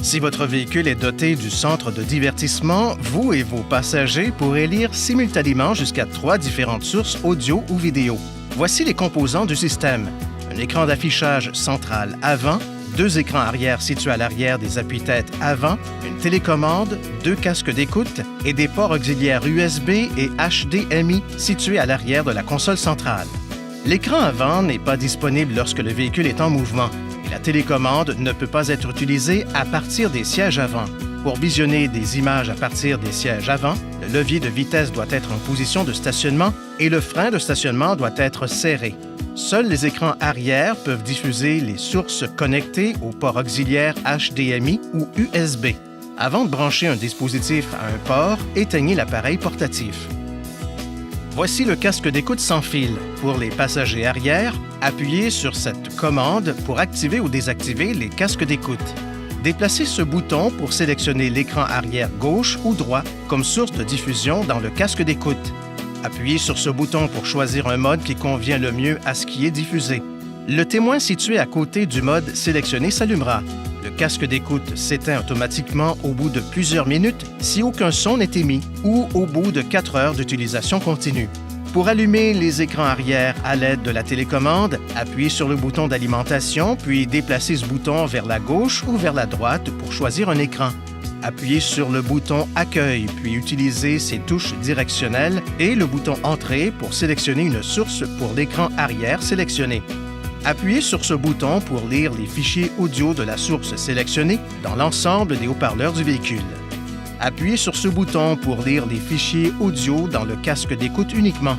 Si votre véhicule est doté du centre de divertissement, vous et vos passagers pourrez lire simultanément jusqu'à 3 différentes sources audio ou vidéo. Voici les composants du système. Un écran d'affichage central avant, 2 écrans arrière situés à l'arrière des appuis-têtes avant, une télécommande, 2 casques d'écoute et des ports auxiliaires USB et HDMI situés à l'arrière de la console centrale. L'écran avant n'est pas disponible lorsque le véhicule est en mouvement et la télécommande ne peut pas être utilisée à partir des sièges avant. Pour visionner des images à partir des sièges avant, le levier de vitesse doit être en position de stationnement et le frein de stationnement doit être serré. Seuls les écrans arrière peuvent diffuser les sources connectées aux ports auxiliaires HDMI ou USB. Avant de brancher un dispositif à un port, éteignez l'appareil portatif. Voici le casque d'écoute sans fil. Pour les passagers arrière, appuyez sur cette commande pour activer ou désactiver les casques d'écoute. Déplacez ce bouton pour sélectionner l'écran arrière gauche ou droit comme source de diffusion dans le casque d'écoute. Appuyez sur ce bouton pour choisir un mode qui convient le mieux à ce qui est diffusé. Le témoin situé à côté du mode sélectionné s'allumera. Le casque d'écoute s'éteint automatiquement au bout de plusieurs minutes si aucun son n'est émis ou au bout de 4 heures d'utilisation continue. Pour allumer les écrans arrière à l'aide de la télécommande, appuyez sur le bouton d'alimentation puis déplacez ce bouton vers la gauche ou vers la droite pour choisir un écran. Appuyez sur le bouton Accueil puis utilisez ces touches directionnelles et le bouton Entrée pour sélectionner une source pour l'écran arrière sélectionné. Appuyez sur ce bouton pour lire les fichiers audio de la source sélectionnée dans l'ensemble des haut-parleurs du véhicule. Appuyez sur ce bouton pour lire les fichiers audio dans le casque d'écoute uniquement.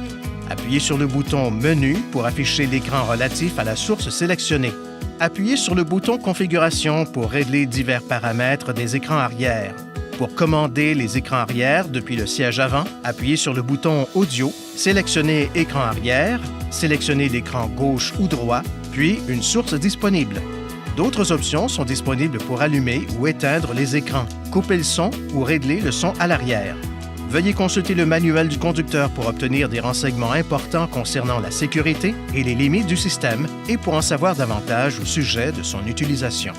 Appuyez sur le bouton Menu pour afficher l'écran relatif à la source sélectionnée. Appuyez sur le bouton Configuration pour régler divers paramètres des écrans arrière. Pour commander les écrans arrière depuis le siège avant, appuyez sur le bouton Audio, sélectionnez Écran arrière, sélectionnez l'écran gauche ou droit, puis une source disponible. D'autres options sont disponibles pour allumer ou éteindre les écrans, couper le son ou régler le son à l'arrière. Veuillez consulter le manuel du conducteur pour obtenir des renseignements importants concernant la sécurité et les limites du système et pour en savoir davantage au sujet de son utilisation.